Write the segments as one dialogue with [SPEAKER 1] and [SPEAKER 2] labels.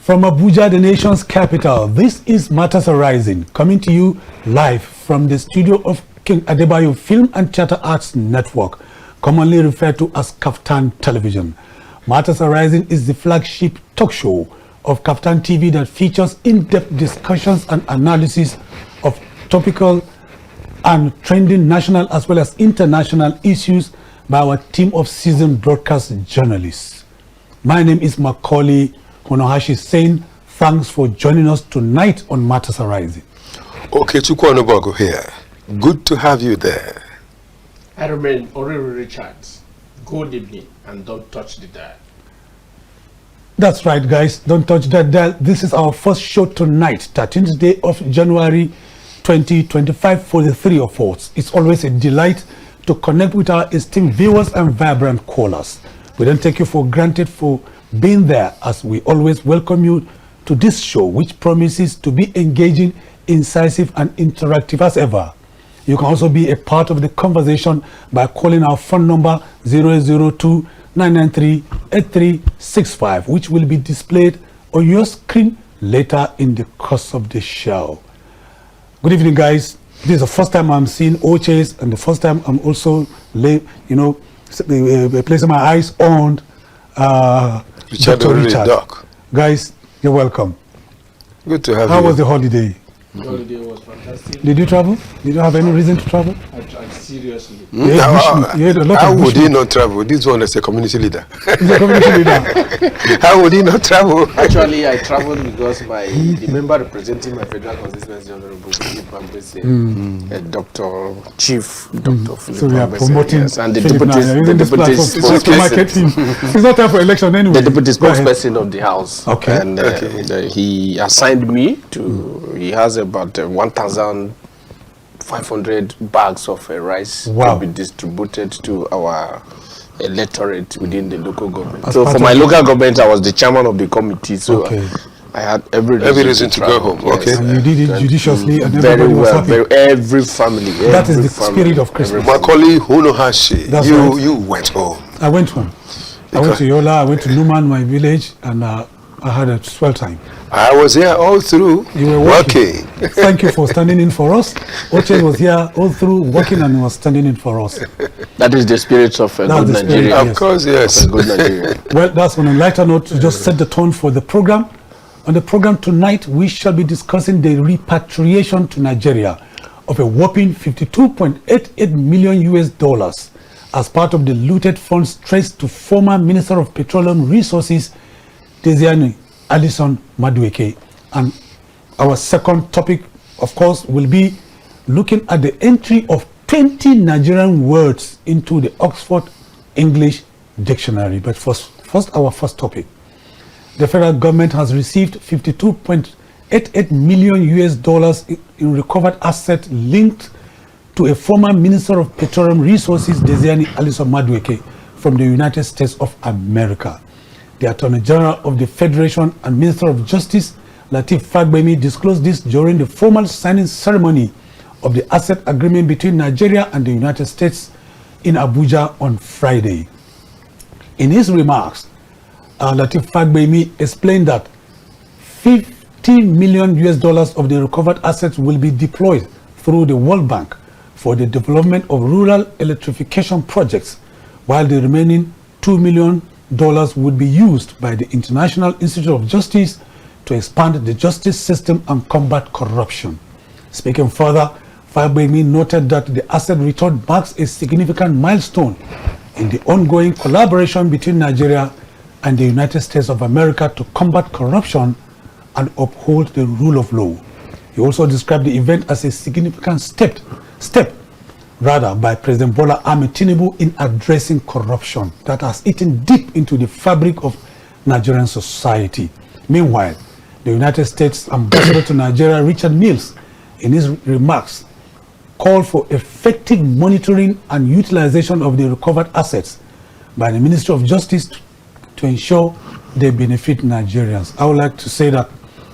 [SPEAKER 1] From Abuja, the nation's capital, this is Matters Arising, coming to you live from the studio of King Adebayo Film and Theatre Arts Network, commonly referred to as KAFTAN Television. Matters Arising is the flagship talk show of KAFTANTV that features in-depth discussions and analysis of topical and trending national as well as international issues by our team of seasoned broadcast journalists. My name is Macauley Hunohashi saying thanks for joining us tonight on Matters Arising.
[SPEAKER 2] Okechukwu Onubogbu here. Good to have you there.
[SPEAKER 3] I remain Oriri Richards. Good evening and don't touch the dial.
[SPEAKER 1] That's right, guys. Don't touch that dial. This is our first show tonight, 13th day of January 2025 for the three of us. It's always a delight to connect with our esteemed viewers and vibrant callers. We don't take you for granted for being there, as we always welcome you to this show, which promises to be engaging, incisive and interactive as ever. You can also be a part of the conversation by calling our phone number 0802-993-8365, which will be displayed on your screen later in the course of the show. Good evening, guys. This is the first time I'm seeing Oches, and the first time I'm also, placing my eyes on Dr. Richard. Guys, you're welcome.
[SPEAKER 2] Good to have you.
[SPEAKER 1] How was the holiday?
[SPEAKER 3] The holiday was fantastic.
[SPEAKER 1] Did you travel? Did you have any reason to travel?
[SPEAKER 3] Seriously.
[SPEAKER 2] How would he not travel? This one is a community leader.
[SPEAKER 1] He's a community leader.
[SPEAKER 2] How would he not travel?
[SPEAKER 3] Actually, I traveled because the member representing my federal constituency, Honorable Dr. Chief Dr. Philip.
[SPEAKER 1] So we are promoting
[SPEAKER 3] and the
[SPEAKER 1] Philip
[SPEAKER 3] deputy spokesperson.
[SPEAKER 1] It's not time for election anyway.
[SPEAKER 3] The deputy spokesperson of the house.
[SPEAKER 1] Okay.
[SPEAKER 3] And he assigned me to. He has about 1,500 bags of rice to be distributed to our electorate within the local government. So for my local government, I was the chairman of the committee. So I had every reason to go home.
[SPEAKER 2] Yes. Okay.
[SPEAKER 1] And you did it judiciously, and
[SPEAKER 3] very
[SPEAKER 1] everybody was
[SPEAKER 3] well.
[SPEAKER 1] happy.
[SPEAKER 3] Every family.
[SPEAKER 1] That is the spirit of Christmas.
[SPEAKER 2] Macauley Hunohashi, you went home.
[SPEAKER 1] I went home. I went to Yola. I went to Numan, my village, and I had a swell time.
[SPEAKER 2] I was here all through.
[SPEAKER 1] You were working. Thank you for standing in for us. Oche was here all through working and was standing in for us.
[SPEAKER 3] That is the spirit of a good Nigeria.
[SPEAKER 1] Yes.
[SPEAKER 2] Of course, yes.
[SPEAKER 3] Of a good Nigeria.
[SPEAKER 1] Well, that's on a lighter note to just set the tone for the program. On the program tonight, we shall be discussing the repatriation to Nigeria of a whopping $52.88 million as part of the looted funds traced to former Minister of Petroleum Resources, Diezani, Alison-Madueke. And our second topic, of course, will be looking at the entry of 20 Nigerian words into the Oxford English Dictionary. But first, our first topic. The federal government has received $52.88 million in recovered assets linked to a former Minister of Petroleum Resources, Diezani Alison-Madueke, from the United States of America. The Attorney General of the Federation and Minister of Justice, Lateef Fagbemi, disclosed this during the formal signing ceremony of the asset agreement between Nigeria and the United States in Abuja on Friday. In his remarks, Lateef Fagbemi explained that $50 million of the recovered assets will be deployed through the World Bank for the development of rural electrification projects, while the remaining $2 million would be used by the International Institute of Justice to expand the justice system and combat corruption. Speaking further, Fagbemi noted that the asset return marks a significant milestone in the ongoing collaboration between Nigeria and the United States of America to combat corruption and uphold the rule of law. He also described the event as a significant step by President Bola Ahmed Tinubu in addressing corruption that has eaten deep into the fabric of Nigerian society. Meanwhile, the United States Ambassador to Nigeria, Richard Mills, in his remarks, called for effective monitoring and utilization of the recovered assets by the Ministry of Justice to ensure they benefit Nigerians. I would like to say that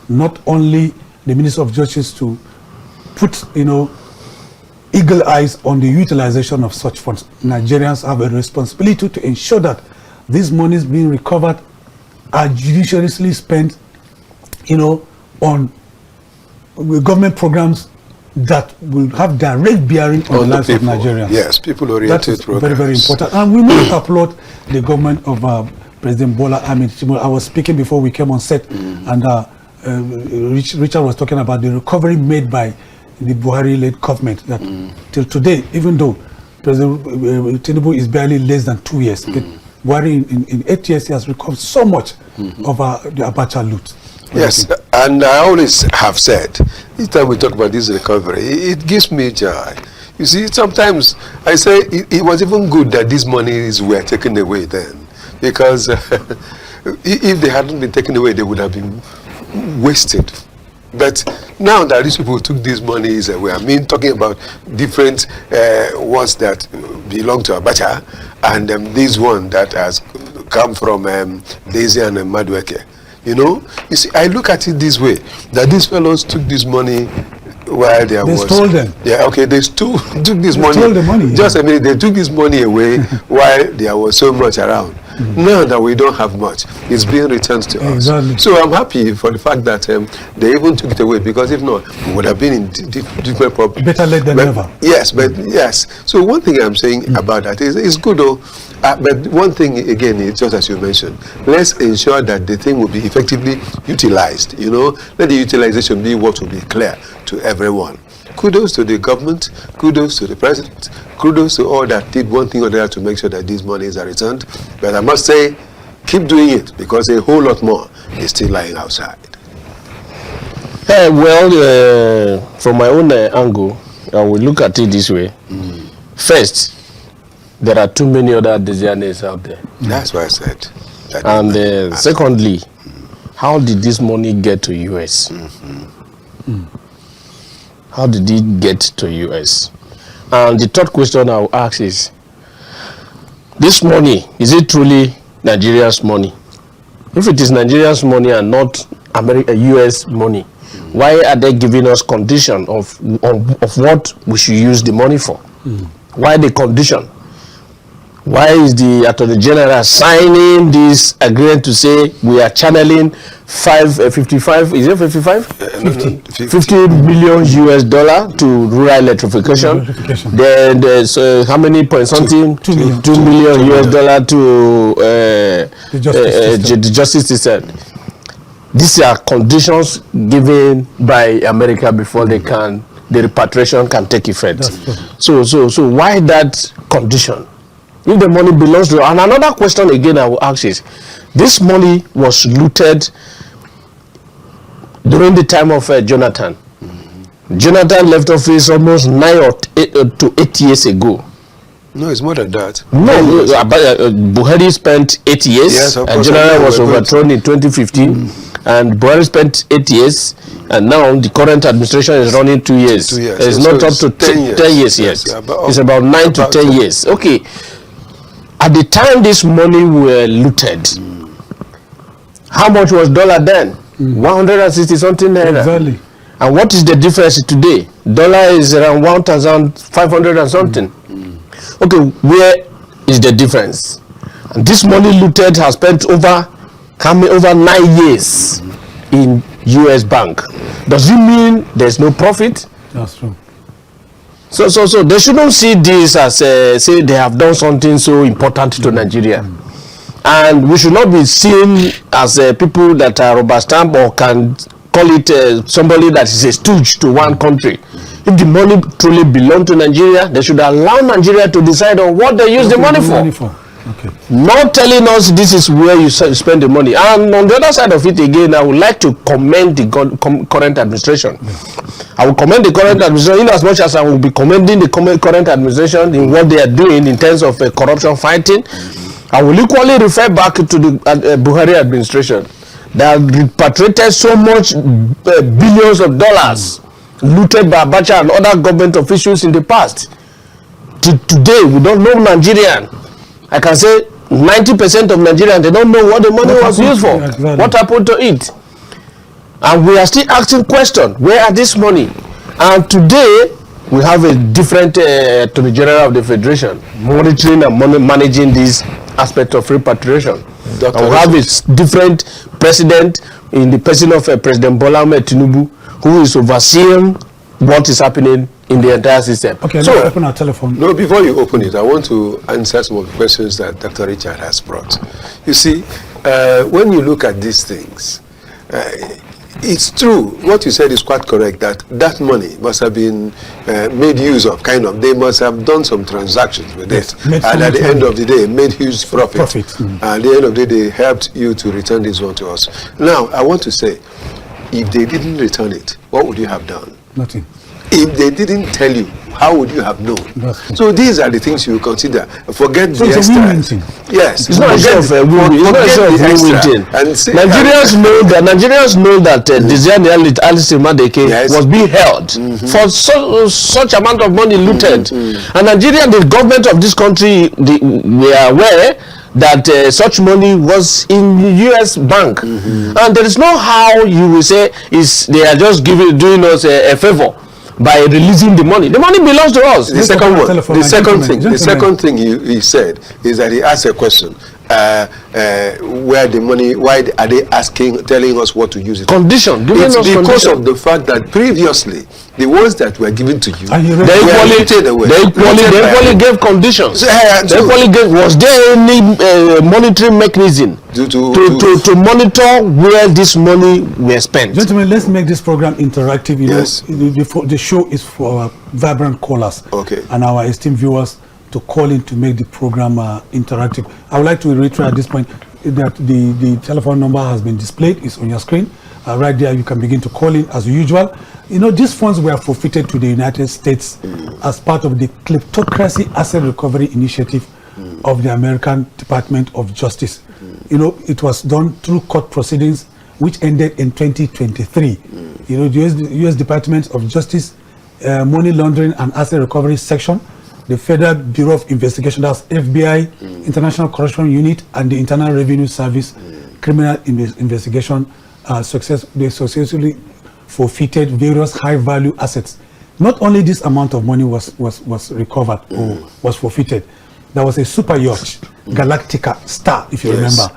[SPEAKER 1] not only the Ministry of Justice to put, eagle eyes on the utilization of such funds. Nigerians have a responsibility to ensure that these monies being recovered are judiciously spent on government programs that will have direct bearing on the lives of Nigerians.
[SPEAKER 2] Yes, people-oriented programs.
[SPEAKER 1] Very, very important. And we must applaud the government of President Bola Ahmed Tinubu. I was speaking before we came on set, and Richard was talking about the recovery made by the Buhari-led government. That till today, even though President Tinubu is barely less than 2 years, Buhari in 8 years he has recovered so much of the Abacha loot.
[SPEAKER 2] Yes, and I always have said, each time we talk about this recovery, it gives me joy. You see, sometimes I say it was even good that these monies were taken away then, because if they hadn't been taken away, they would have been wasted. But now that these people took these monies away, I mean, talking about different ones that belong to Abacha, and this one that has come from Diezani and Madueke. You see, I look at it this way, that these fellows took this money while they
[SPEAKER 1] stole them.
[SPEAKER 2] Yeah, okay, they took this money.
[SPEAKER 1] Stole the money.
[SPEAKER 2] Just a minute, they took this money away while there was so much around. Now that we don't have much, it's being returned to us. So I'm happy for the fact that they even took it away, because if not, we would have been in different problems.
[SPEAKER 1] Better late than never.
[SPEAKER 2] Yes, but yes. So one thing I'm saying about that is it's good though. But one thing again is just as you mentioned, let's ensure that the thing will be effectively utilized. Let the utilization be what will be clear to everyone. Kudos to the government, kudos to the president, kudos to all that did one thing or the other to make sure that these monies are returned. But I must say, keep doing it, because a whole lot more is still lying outside.
[SPEAKER 3] From my own angle, I will look at it this way. First, there are too many other Diezani's out there.
[SPEAKER 2] That's why I said.
[SPEAKER 3] And secondly, how did this money get to US? How did it get to US? And the third question I will ask is, this money, is it truly Nigeria's money? If it is Nigeria's money and not US money, why are they giving us condition of what we should use the money for? Why the condition? Why is the Attorney General signing this agreement to say we are channeling 55, is it 55? 50 million US dollar to rural electrification. Then there's how many point something? 2 million US dollar to the justice system. These are conditions given by America before the repatriation can take effect. So why that condition? If the money belongs to, and another question again I will ask is, this money was looted during the time of Jonathan. Jonathan left office almost 9 to 8 years ago.
[SPEAKER 2] No, it's more than that.
[SPEAKER 3] No, Buhari spent 8 years,
[SPEAKER 2] yes,
[SPEAKER 3] and Jonathan was overthrown in 2015, and Buhari spent 8 years, and now the current administration is running 2 years. 2 years. It's not up to 10 years yet. It's about 9 to 10 years. Okay. At the time this money were looted, how much was dollar then? 160 something naira.
[SPEAKER 1] Exactly.
[SPEAKER 3] And what is the difference today? Dollar is around 1,500 and something. Okay, where is the difference? And this money looted has spent over 9 years in US bank. Does it mean there's no profit?
[SPEAKER 1] That's true.
[SPEAKER 3] So they shouldn't see this as say they have done something so important to Nigeria, and we should not be seen as people that are rubber stamp or can call it somebody that is a stooge to one country. If the money truly belongs to Nigeria, they should allow Nigeria to decide on what they use the money for. Okay. Not telling us this is where you spend the money. And on the other side of it again, I would like to commend the current administration. I will commend the current administration in as much as I will be commending the current administration in what they are doing in terms of corruption fighting. I will equally refer back to the Buhari administration that repatriated so much billions of dollars looted by Abacha and other government officials in the past. Today, we don't know Nigerian. I can say 90% of Nigerians, they don't know what the money was used for. Exactly. What happened to it? And we are still asking questions. Where are this money? And today, we have a different Attorney General of the Federation monitoring and managing this aspect of repatriation. I will have a different president in the person of President Bola Ahmed Tinubu, who is overseeing what is happening in the entire system.
[SPEAKER 1] Okay,
[SPEAKER 2] so
[SPEAKER 1] let's open our telephone.
[SPEAKER 2] No, before you open it, I want to answer some of the questions that Dr. Richard has brought. You see, when you look at these things, it's true. What you said is quite correct, that money must have been made use of, kind of. They must have done some transactions with it. And at the end of the day, made huge profit. And at the end of the day, they helped you to return this one to us. Now, I want to say, if they didn't return it, what would you have done?
[SPEAKER 1] Nothing.
[SPEAKER 2] If they didn't tell you, how would you have known?
[SPEAKER 1] Nothing.
[SPEAKER 2] So these are the things you consider. Forget
[SPEAKER 1] so
[SPEAKER 2] the
[SPEAKER 1] it's
[SPEAKER 2] extra.
[SPEAKER 1] a win-win thing.
[SPEAKER 2] Yes,
[SPEAKER 3] it's not a sort of a win-win. Nigerians know that Diezani Alison-Madueke was being held for such amount of money looted, and Nigeria, the government of this country, we are aware that such money was in the U.S. bank, and there is no how you will say they are just doing us a favor by releasing the money. The money belongs to us.
[SPEAKER 2] The second thing he said is that he asked a question. Where the money, why are they telling us what to use it?
[SPEAKER 3] Condition.
[SPEAKER 2] It's because of the fact that previously, the ones that were given to you,
[SPEAKER 3] they equally gave conditions. Was there any monitoring mechanism to monitor where this money were spent?
[SPEAKER 1] Gentlemen, let's make this program interactive. The show is for our vibrant callers and our esteemed viewers to call in to make the program interactive. I would like to reiterate at this point that the telephone number has been displayed. It's on your screen. Right there, you can begin to call in as usual. These funds were forfeited to the United States as part of the Kleptocracy Asset Recovery Initiative of the American Department of Justice. It was done through court proceedings, which ended in 2023. The U.S. Department of Justice Money Laundering and Asset Recovery Section, the Federal Bureau of Investigation, that's FBI, International Corruption Unit, and the Internal Revenue Service Criminal Investigation they successfully forfeited various high-value assets. Not only this amount of money was recovered or was forfeited, there was a super yacht, Galactica Star, if you remember,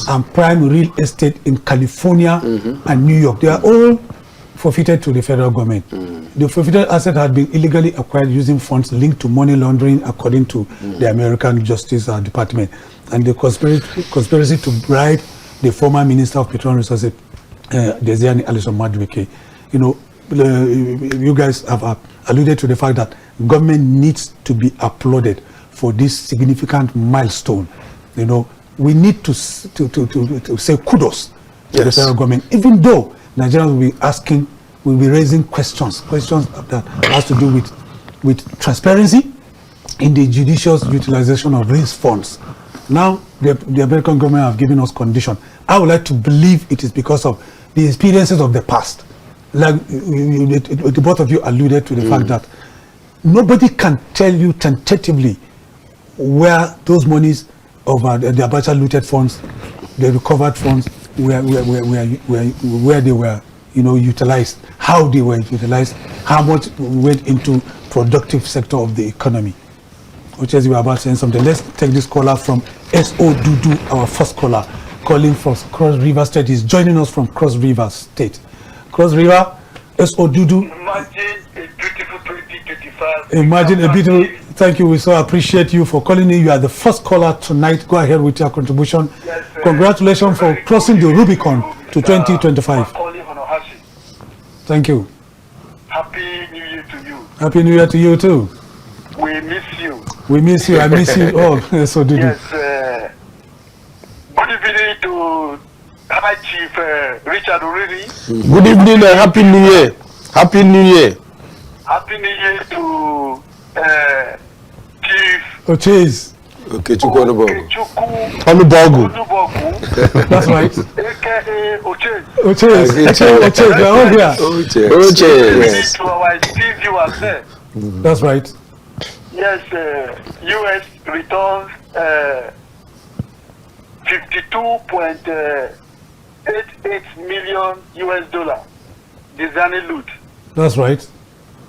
[SPEAKER 1] and prime real estate in California and New York. They are all forfeited to the federal government. The forfeited asset had been illegally acquired using funds linked to money laundering, according to the American Justice Department, and the conspiracy to bribe the former Minister of Petroleum Resources, Diezani Alison-Madueke. You guys have alluded to the fact that government needs to be applauded for this significant milestone. We need to say kudos to the federal government, even though Nigerians will be raising questions that has to do with transparency in the judicious utilization of these funds. Now, the American government have given us condition. I would like to believe it is because of the experiences of the past. Like the both of you alluded to the fact that nobody can tell you tentatively where those monies of the Abacha looted funds, the recovered funds, where they were utilized, how they were utilized, how much went into productive sector of the economy. Which is you were about saying something. Let's take this caller from S.O. Dudu, our first caller, calling from Cross River State. He's joining us from Cross River State. Cross River, S.O. Dudu.
[SPEAKER 4] Imagine a beautiful 2025.
[SPEAKER 1] Imagine a beautiful. Thank you. We so appreciate you for calling in. You are the first caller tonight. Go ahead with your contribution.
[SPEAKER 4] Yes,
[SPEAKER 1] congratulations for crossing the Rubicon to 2025.
[SPEAKER 4] Macauley Hunohashi.
[SPEAKER 1] Thank you.
[SPEAKER 4] Happy New Year to you.
[SPEAKER 1] Happy New Year to you too.
[SPEAKER 4] We miss you.
[SPEAKER 1] We miss you. I miss you. Oh, so Dudu.
[SPEAKER 4] Yes. Good evening to High Chief Richard Oriri.
[SPEAKER 3] Good evening and Happy New Year. Happy New Year.
[SPEAKER 4] Happy New Year to Chief
[SPEAKER 3] Onubogbu.
[SPEAKER 1] That's right.
[SPEAKER 4] AKA Oches.
[SPEAKER 1] Oches. They're all here.
[SPEAKER 3] Oches.
[SPEAKER 4] To our esteemed viewers there.
[SPEAKER 1] That's right.
[SPEAKER 4] Yes, U.S. returns 52.88 million US dollar. Diezani loot.
[SPEAKER 1] That's right.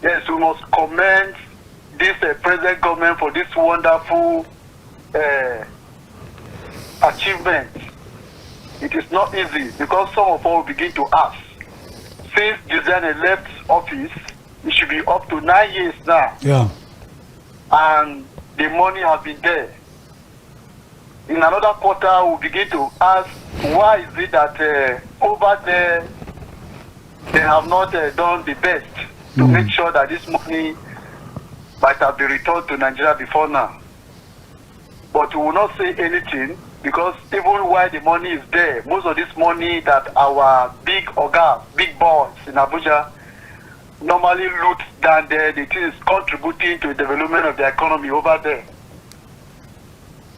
[SPEAKER 4] Yes, we must commend this present government for this wonderful achievement it is not easy because some of us will begin to ask. Since Diezani left office, it should be up to 9 years now.
[SPEAKER 1] Yeah.
[SPEAKER 4] And the money has been there. In another quarter, we'll begin to ask, why is it that over there, they have not done the best to make sure that this money might have been returned to Nigeria before now. But we will not say anything because even while the money is there, most of this money that our big boys in Abuja normally loot down there, it is contributing to the development of the economy over there.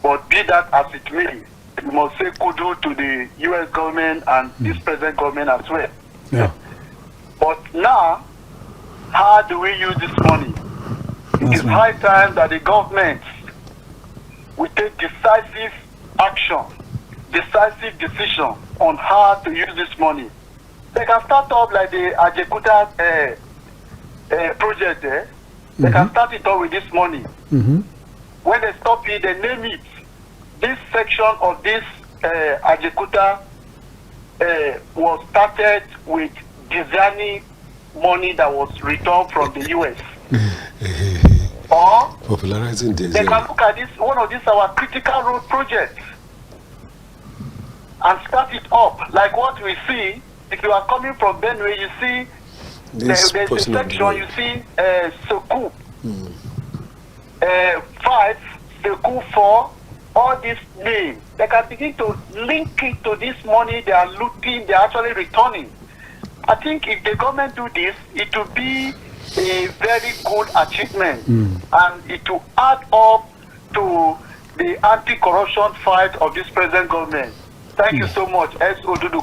[SPEAKER 4] But be that as it may, we must say kudos to the U.S. government and this present government as well.
[SPEAKER 1] Yeah.
[SPEAKER 4] But now, how do we use this money? It is high time that the government will take decisive action, decisive decision on how to use this money. They can start up like the Ajekuta project there. They can start it up with this money. When they stop it, they name it. This section of this Ajekuta was started with Diezani money that was returned from the U.S. Or
[SPEAKER 2] popularizing Diezani.
[SPEAKER 4] They can look at this, one of these our critical road projects, and start it up. Like what we see, if you are coming from Benue, you see there's a section, you see Soku 5, Soku 4, all these names. They can begin to link it to this money they are looting, they are actually returning. I think if the government do this, it will be a very good achievement, and it will add up to the anti-corruption fight of this present government. Thank you so much.
[SPEAKER 1] Thank you, Odudu.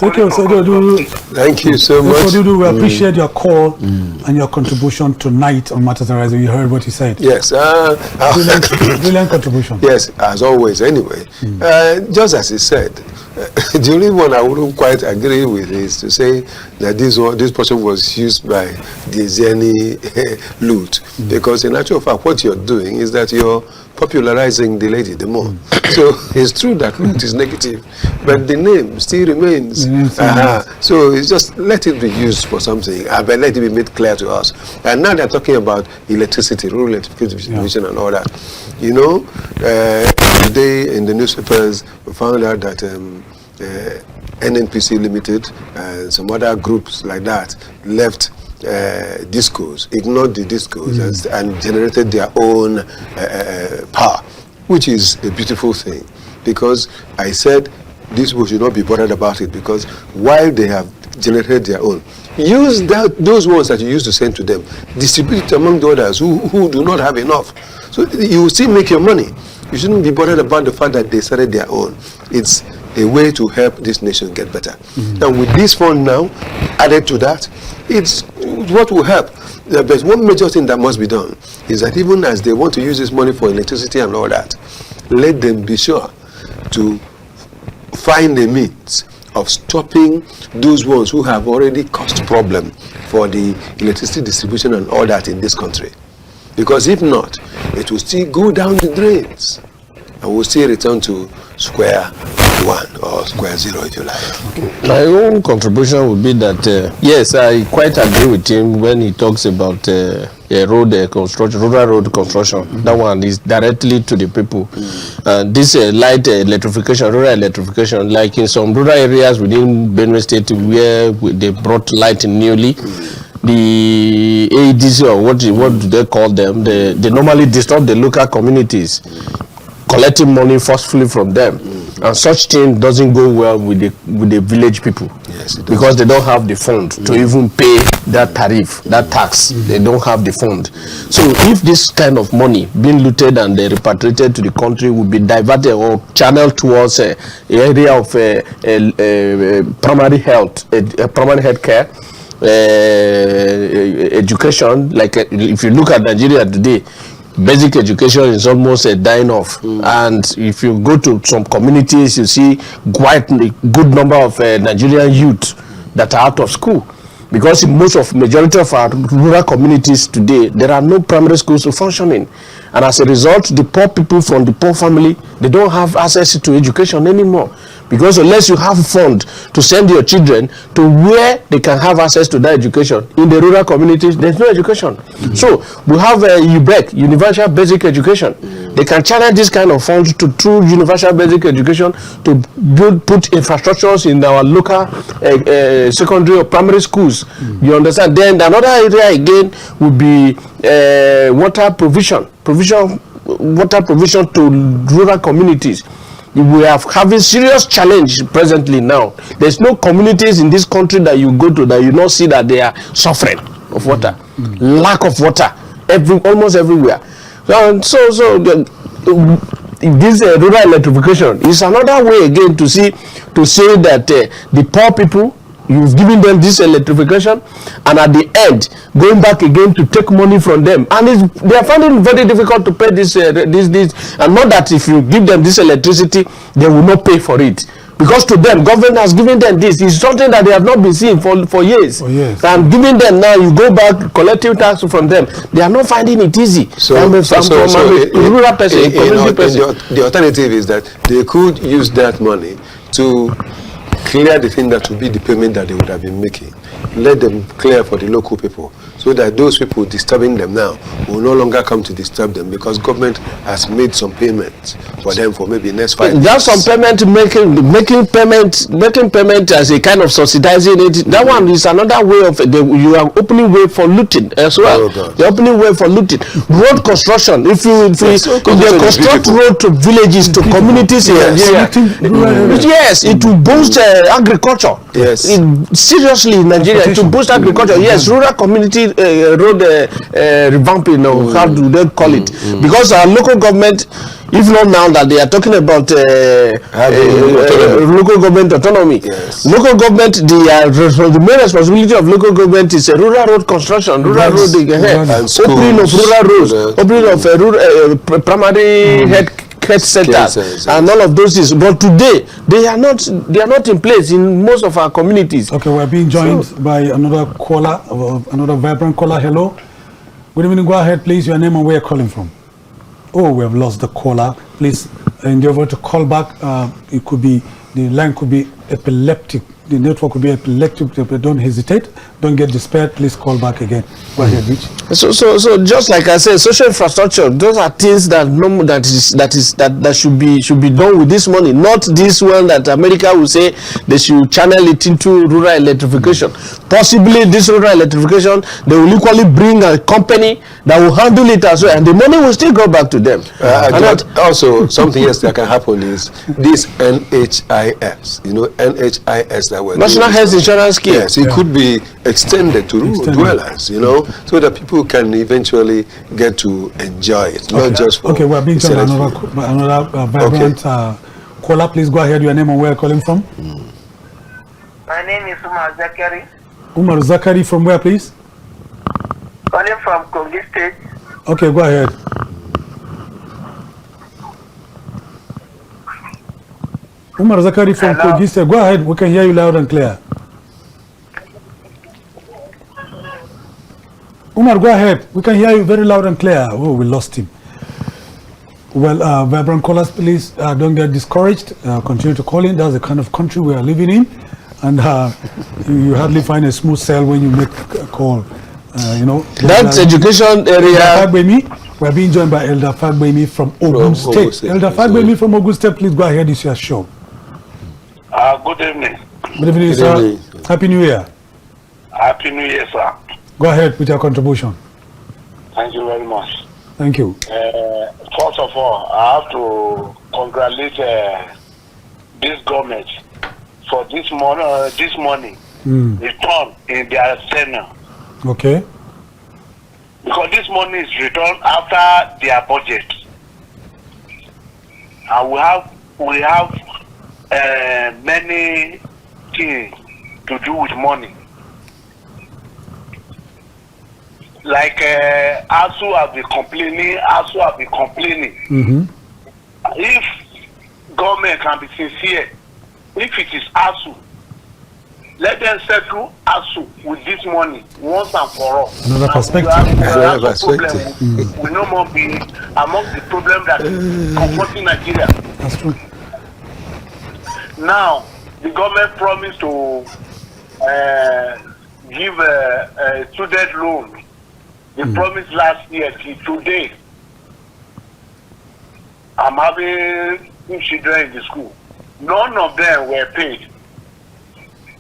[SPEAKER 2] Thank you so much.
[SPEAKER 1] Odudu, we appreciate your call and your contribution tonight on Matters Arising. You heard what he said.
[SPEAKER 2] Yes.
[SPEAKER 1] Brilliant contribution.
[SPEAKER 2] Yes, as always, anyway. Just as he said, the only one I wouldn't quite agree with is to say that this person was used by Diezani loot. Because in actual fact, what you're doing is that you're popularizing the lady the more. So it's true that loot is negative, but the name still remains. So it's just let it be used for something, but let it be made clear to us. And now they're talking about electricity, rural electricity distribution and all that. You know, today in the newspapers we found out that NNPC Limited and some other groups like that left discos, ignored the discos and generated their own power, which is a beautiful thing, because I said these people should not be bothered about it, because while they have generated their own, use those ones that you used to send to them, distribute it among the others who do not have enough, so you will still make your money. You shouldn't be bothered about the fact that they started their own. It's a way to help this nation get better. And with this fund now added to that, it's what will help. But one major thing that must be done is that even as they want to use this money for electricity and all that, let them be sure to find a means of stopping those ones who have already caused problem for the electricity distribution and all that in this country. Because if not, it will still go down the drains and we'll still return to square one or square zero, if you like.
[SPEAKER 3] My own contribution would be that yes, I quite agree with him when he talks about road construction, rural road construction. That one is directly to the people. This light electrification, rural electrification, like in some rural areas within Benue State where they brought light newly, the AEDC, or what do they call them, they normally disturb the local communities, collecting money forcefully from them. And such thing doesn't go well with the village people. Yes, because they don't have the fund to even pay that tariff, that tax. They don't have the fund. So if this kind of money being looted and repatriated to the country would be diverted or channeled towards an area of primary health, primary health care, education, like if you look at Nigeria today, basic education is almost dying off. And if you go to some communities, you see quite a good number of Nigerian youth that are out of school. Because in majority of our rural communities today, there are no primary schools functioning. And as a result, the poor people from the poor family, they don't have access to education anymore. Because unless you have fund to send your children to where they can have access to that education, in the rural communities, there's no education. So we have UBEC, Universal Basic Education. They can channel this kind of funds to true universal basic education, to put infrastructures in our local secondary or primary schools. You understand? Then another area again would be water provision to rural communities. We are having serious challenge presently now. There's no communities in this country that you go to that you not see that they are suffering of water, lack of water, almost everywhere. So this rural electrification is another way again to say that the poor people, you've given them this electrification, and at the end going back again to take money from them, and they are finding it very difficult to pay this, and not that if you give them this electricity they will not pay for it, because to them government has given them this. It's something that they have not been seeing for years. And giving them now, you go back collective tax from them, they are not finding it easy.
[SPEAKER 2] The alternative is that they could use that money to clear the thing that would be the payment that they would have been making. Let them clear for the local people, so that those people disturbing them now will no longer come to disturb them, because government has made some payments for them for maybe next 5 years.
[SPEAKER 3] That's some payment, making payment as a kind of subsidizing it. That one is another way of you are opening way for looting as well. You're opening way for looting. Road construction. If they construct road to villages, to communities in Nigeria, yes, it will boost agriculture.
[SPEAKER 2] Yes,
[SPEAKER 3] seriously in Nigeria, to boost agriculture. Yes, rural community road revamping, or how do they call it? Because our local government, if not now that they are talking about local government autonomy, local government, the main responsibility of local government is rural road construction, rural road opening of rural roads, opening of primary health centers, and all of those things. But today they are not in place in most of our communities.
[SPEAKER 1] Okay, we're being joined by another caller, another vibrant caller. Hello, good evening. Go ahead, please. Your name and where you're calling from. Oh, we have lost the caller. Please endeavor to call back. It could be, the line could be epileptic. The network could be epileptic. Don't hesitate. Don't get despaired. Please call back again. Go ahead, Rich.
[SPEAKER 3] So just like I said, social infrastructure, those are things that should be done with this money, not this one that America will say they should channel it into rural electrification. Possibly this rural electrification, they will equally bring a company that will handle it as well, and the money will still go back to them.
[SPEAKER 2] Also, something else that can happen is this NHIS, NHIS that we're
[SPEAKER 3] National Health Insurance Scheme.
[SPEAKER 2] Yes, it could be extended to rural dwellers, so that people can eventually get to enjoy it, not just for...
[SPEAKER 1] Okay, we're being joined by another vibrant caller. Please go ahead, your name and where you're calling from.
[SPEAKER 5] My name is Umar Zakari.
[SPEAKER 1] Umar Zakari, from where, please?
[SPEAKER 5] Calling from Kogi State.
[SPEAKER 1] Okay, go ahead. Umar Zakari from Kogi State. Go ahead, we can hear you loud and clear. Umar, go ahead. We can hear you very loud and clear. Oh, we lost him. Well, vibrant callers, please don't get discouraged. Continue to call in. That's the kind of country we are living in. And you hardly find a smooth cell when you make a call.
[SPEAKER 3] That's education area.
[SPEAKER 1] We're being joined by Elder Fagbemi from Ogun State. Elder Fagbemi from Ogun State, please go ahead. It's your show.
[SPEAKER 4] Good evening.
[SPEAKER 1] Good evening, sir. Happy New Year.
[SPEAKER 4] Happy New Year, sir.
[SPEAKER 1] Go ahead with your contribution.
[SPEAKER 4] Thank you very much.
[SPEAKER 1] Thank you.
[SPEAKER 4] First of all, I have to congratulate this government for this money return in their tenure.
[SPEAKER 1] Okay.
[SPEAKER 4] Because this money is returned after their budget, and we have many things to do with money. Like ASU have been complaining. If government can be sincere, if it is ASU, Let them settle ASU with this money once and for all.
[SPEAKER 1] Another perspective.
[SPEAKER 4] We no more be among the problem that is confronting Nigeria.
[SPEAKER 1] That's true.
[SPEAKER 4] Now, the government promised to give a student loan. They promised last year till today. I'm having 2 children in the school. None of them were paid.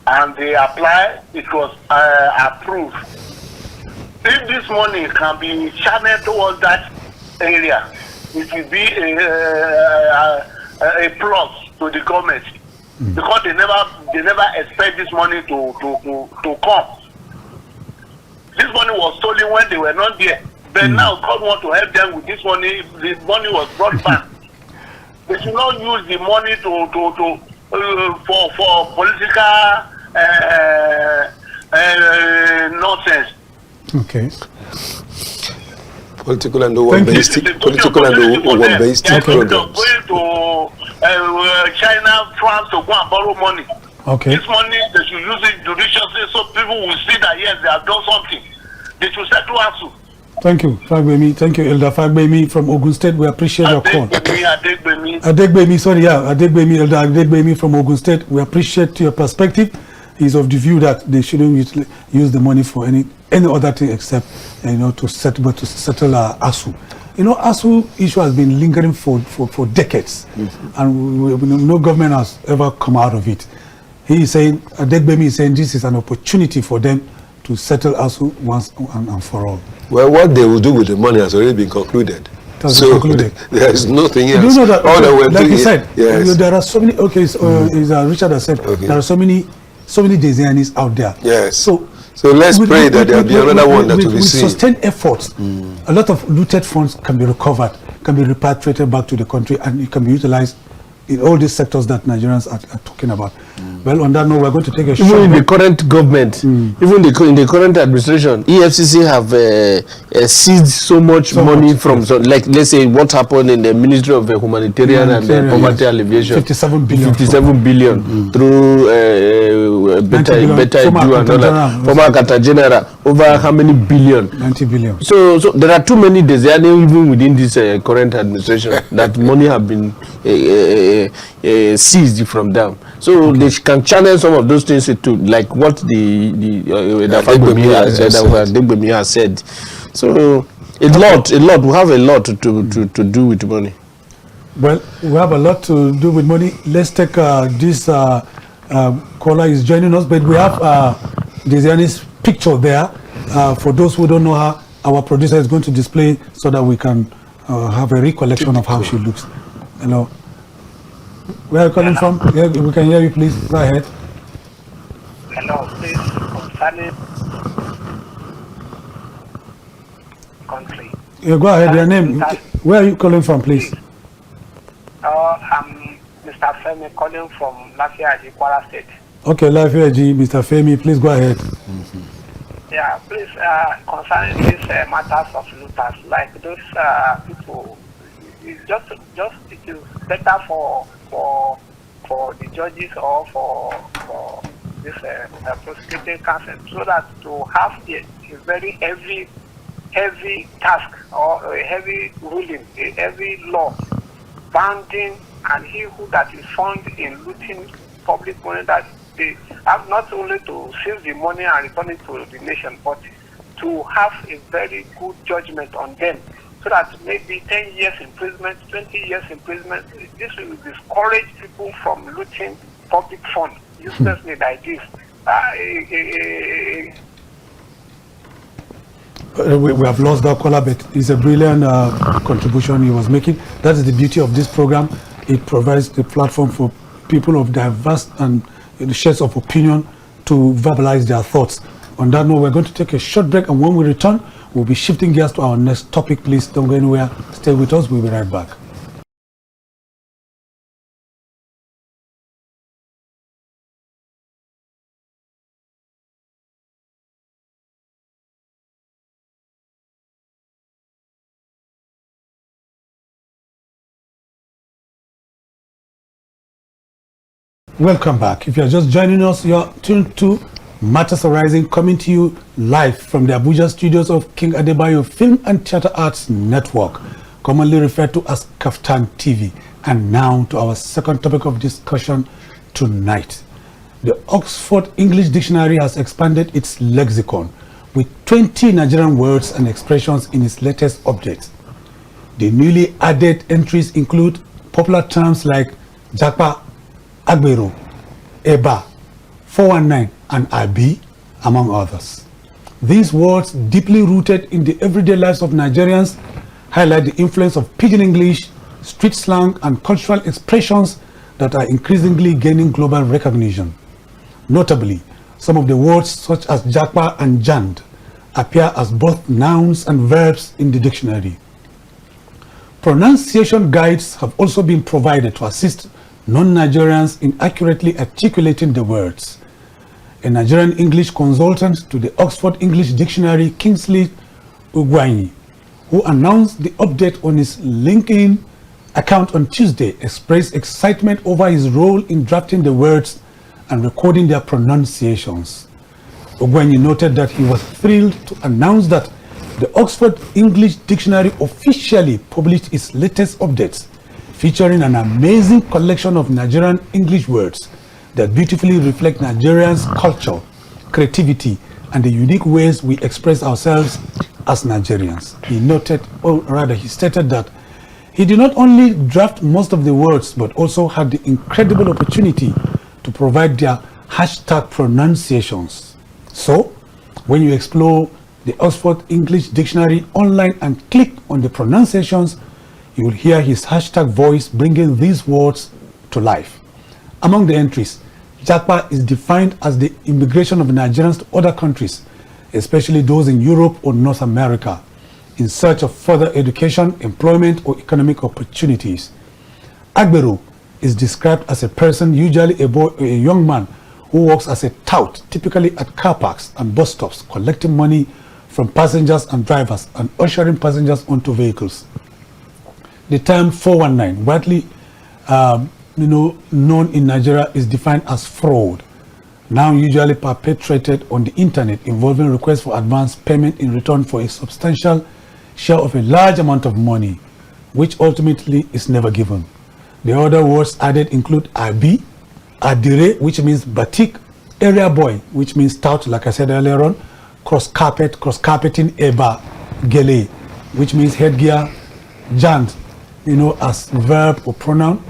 [SPEAKER 4] And they applied, it was approved. If this money can be channeled towards that area, it will be a plus to the government. Because they never expect this money to come. This money was stolen when they were not there. But now God wants to help them with this money. The money was brought back. They should not use the money for political nonsense.
[SPEAKER 1] Okay.
[SPEAKER 2] Political and one-based products.
[SPEAKER 4] Going to China, France to go and borrow money.
[SPEAKER 1] Okay.
[SPEAKER 4] This money, they should use it judiciously so people will see that yes, they have done something. They should settle ASU.
[SPEAKER 1] Thank you, Fagbemi. Thank you, Elder Fagbemi from Ogun State. We appreciate your call. Adegbemi, Elder Adegbemi from Ogun State. We appreciate your perspective. He's of the view that they shouldn't use the money for any other thing except, to settle ASU. ASU issue has been lingering for decades, and no government has ever come out of it. He is saying, Adegbemi is saying, this is an opportunity for them to settle ASU once and for all.
[SPEAKER 2] Well, what they will do with the money has already been concluded. So there is nothing else.
[SPEAKER 1] You know that, like you said,
[SPEAKER 2] yes.
[SPEAKER 1] There are so many. Okay, Richard has said there are so many Diezani's out there.
[SPEAKER 2] Yes.
[SPEAKER 1] So
[SPEAKER 2] let's pray that there will be another one that will be seen.
[SPEAKER 1] With sustained efforts, a lot of looted funds can be recovered, can be repatriated back to the country, and it can be utilized in all these sectors that Nigerians are talking about. Well, on that note, we're going to take a short break.
[SPEAKER 3] Even in the current government, even in the current administration, EFCC have seized so much money from, like, let's say, what happened in the Ministry of Humanitarian and Poverty Alleviation.
[SPEAKER 1] 57 billion.
[SPEAKER 3] 57 billion through Beta Edu and all that. Former Secretary General, over how many billion?
[SPEAKER 1] 90 billion.
[SPEAKER 3] So there are too many Diezani even within this current administration that money have been seized from them. So they can channel some of those things to, like what the Adegbemi has said. So a lot. We have a lot to do with money.
[SPEAKER 1] Well, we have a lot to do with money. Let's take this caller is joining us, but we have Diezani's picture there. For those who don't know her, our producer is going to display so that we can have a recollection of how she looks. Hello. Where are you calling from? Yeah, we can hear you, please. Go ahead.
[SPEAKER 5] Hello, please. Concerning country.
[SPEAKER 1] Yeah, go ahead. Your name. Where are you calling from, please?
[SPEAKER 5] I'm Mr. Femi calling from Lafiaji, Kwara State.
[SPEAKER 1] Okay, Lafiaji, Mr. Femi, please go ahead.
[SPEAKER 5] Yeah, please, concerning these matters of looters, like those people, it's just it is better for the judges or for this prosecuting counsel, so that to have a very heavy task or a heavy ruling, a heavy law bounding, and he who that is found in looting public money, that they have not only to seize the money and return it to the nation, but to have a very good judgment on them, so that maybe 10 years imprisonment, 20 years imprisonment. This will discourage people from looting public funds uselessly like this.
[SPEAKER 1] We have lost that caller, but it's a brilliant contribution he was making. That is the beauty of this program. It provides the platform for people of diverse and shades of opinion to verbalize their thoughts. On that note, we're going to take a short break, and when we return, we'll be shifting gears to our next topic. Please don't go anywhere. Stay with us. We'll be right back. Welcome back. If you are just joining us, you are tuned to Matters Arising, coming to you live from the Abuja studios of King Adebayo Film and Theatre Arts Network, commonly referred to as KAFTANTV. And now to our second topic of discussion tonight. The Oxford English Dictionary has expanded its lexicon with 20 Nigerian words and expressions in its latest update. The newly added entries include popular terms like Japa, Agbero, Eba, 419, and Abi, among others. These words, deeply rooted in the everyday lives of Nigerians, highlight the influence of pidgin English, street slang, and cultural expressions that are increasingly gaining global recognition. Notably, some of the words such as Japa and Jand appear as both nouns and verbs in the dictionary. Pronunciation guides have also been provided to assist non-Nigerians in accurately articulating the words. A Nigerian English consultant to the Oxford English Dictionary, Kingsley Ugwanyi, who announced the update on his LinkedIn account on Tuesday, expressed excitement over his role in drafting the words and recording their pronunciations. Ugwanyi noted that he was thrilled to announce that the Oxford English Dictionary officially published its latest updates, featuring an amazing collection of Nigerian English words that beautifully reflect Nigerians' culture, creativity, and the unique ways we express ourselves as Nigerians. He noted, or rather he stated, that he did not only draft most of the words, but also had the incredible opportunity to provide their hashtag pronunciations. So, when you explore the Oxford English Dictionary online and click on the pronunciations, you will hear his hashtag voice bringing these words to life. Among the entries, Japa is defined as the immigration of Nigerians to other countries, especially those in Europe or North America, in search of further education, employment, or economic opportunities. Agbero is described as a person, usually a young man, who works as a tout, typically at car parks and bus stops, collecting money from passengers and drivers and ushering passengers onto vehicles. The term 419, widely known in Nigeria, is defined as fraud, now usually perpetrated on the internet, involving requests for advance payment in return for a substantial share of a large amount of money, which ultimately is never given. The other words added include Abi, Adire, which means batik, area boy, which means tout, like I said earlier on, cross-carpeting, Eba, Gele, which means headgear, Jand, as verb or pronoun,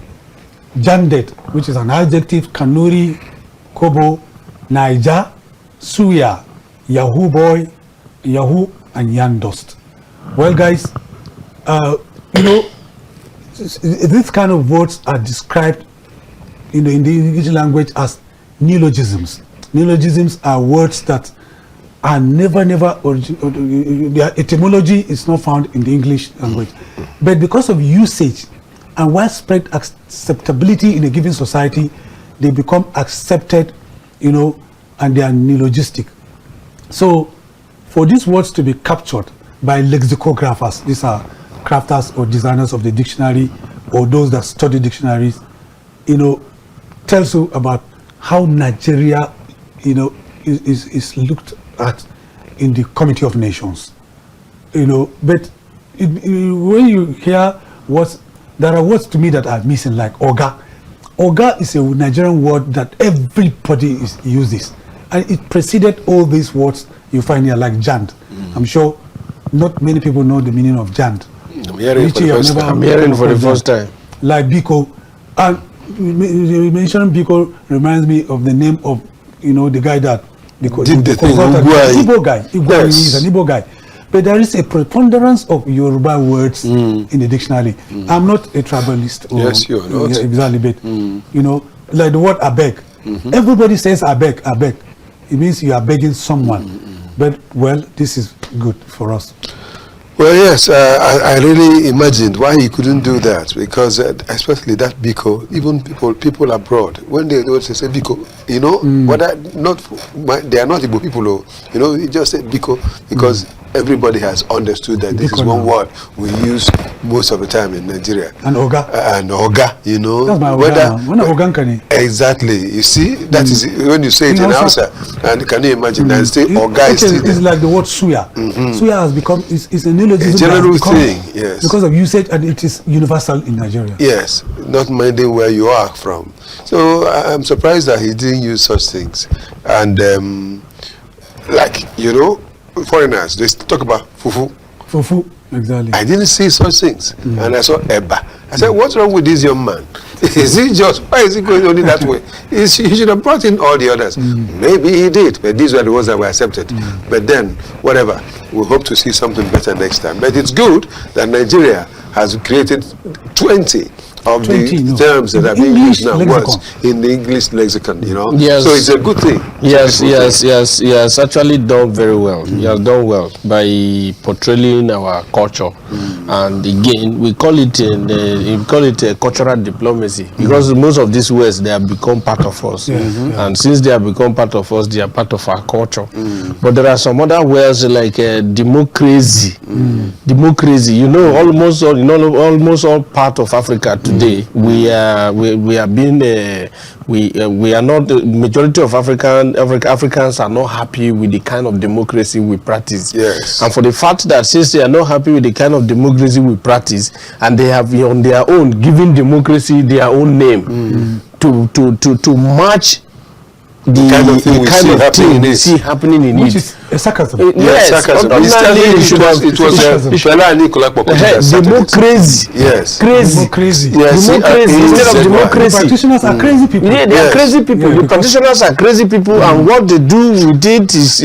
[SPEAKER 1] Jandet, which is an adjective, Kanuri, Kobo, Naija, Suya, Yahoo boy, Yahoo, and Yandost. Well, guys, these kind of words are described in the English language as neologisms. Neologisms are words that are never, their etymology is not found in the English language. But because of usage and widespread acceptability in a given society, they become accepted, and they are neologistic. So, for these words to be captured by lexicographers, these are crafters or designers of the dictionary, or those that study dictionaries, tells you about how Nigeria, is looked at in the Committee of Nations. But when you hear words, there are words to me that are missing, like Oga. Oga is a Nigerian word that everybody uses, and it preceded all these words you find here, like Jand. I'm sure not many people know the meaning of Jand.
[SPEAKER 2] I'm hearing for the first time.
[SPEAKER 1] Like Biko, and mentioning Biko reminds me of the name of the guy that did the thing. Igbo guy. Is an Igbo guy. But there is a preponderance of Yoruba words in the dictionary. I'm not a tribalist.
[SPEAKER 2] Yes, you're not.
[SPEAKER 1] Exactly, but like the word abeg. Everybody says abeg, abeg. It means you are begging someone. But well, this is good for us.
[SPEAKER 2] Well, yes, I really imagined why he couldn't do that, because especially that Biko, even people abroad, when they say Biko, whether they are not Igbo people, you just say Biko, because everybody has understood that this is one word we use most of the time in Nigeria.
[SPEAKER 1] And Oga.
[SPEAKER 2] And Oga, you know.
[SPEAKER 1] That's my Oga.
[SPEAKER 2] Exactly. You see, that is when you say it in Hausa. And can you imagine that say Oga is still
[SPEAKER 1] it's like the word suya. Suya has become it's a neologism.
[SPEAKER 2] A general thing, yes.
[SPEAKER 1] Because of usage, and it is universal in Nigeria.
[SPEAKER 2] Yes, not minding where you are from. So I'm surprised that he didn't use such things. And like, you know, foreigners, they talk about fufu.
[SPEAKER 1] Fufu, exactly.
[SPEAKER 2] I didn't see such things. And I saw Eba. I said, what's wrong with this young man? Is he just, why is he going only that way? He should have brought in all the others. Maybe he did, but these were the ones that were accepted. But then, whatever, we hope to see something better next time. But it's good that Nigeria has created 20 of the terms that are being used now words in the English lexicon, you know.
[SPEAKER 3] Yes.
[SPEAKER 2] So it's a good thing.
[SPEAKER 3] He has actually done very well. He has done well by portraying our culture, and again we call it a cultural diplomacy, because most of these words, they have become part of us, and since they have become part of us, they are part of our culture. But there are some other words like democracy. Democracy, you know, almost all part of Africa today, we are not, the majority of Africans are not happy with the kind of democracy we practice.
[SPEAKER 2] Yes.
[SPEAKER 3] And for the fact that since they are not happy with the kind of democracy we practice, and they have on their own given democracy their own name to match the kind of thing we see happening in
[SPEAKER 1] Which
[SPEAKER 3] it.
[SPEAKER 1] is a sarcasm.
[SPEAKER 3] Yes,
[SPEAKER 2] sarcasm.
[SPEAKER 3] it was democracy.
[SPEAKER 2] Yes.
[SPEAKER 3] Crazy.
[SPEAKER 1] Democracy.
[SPEAKER 2] Yes.
[SPEAKER 3] Democracy instead of democracy.
[SPEAKER 1] The practitioners are crazy people.
[SPEAKER 3] Yeah, they are crazy people. The practitioners are crazy people, and what they do with it is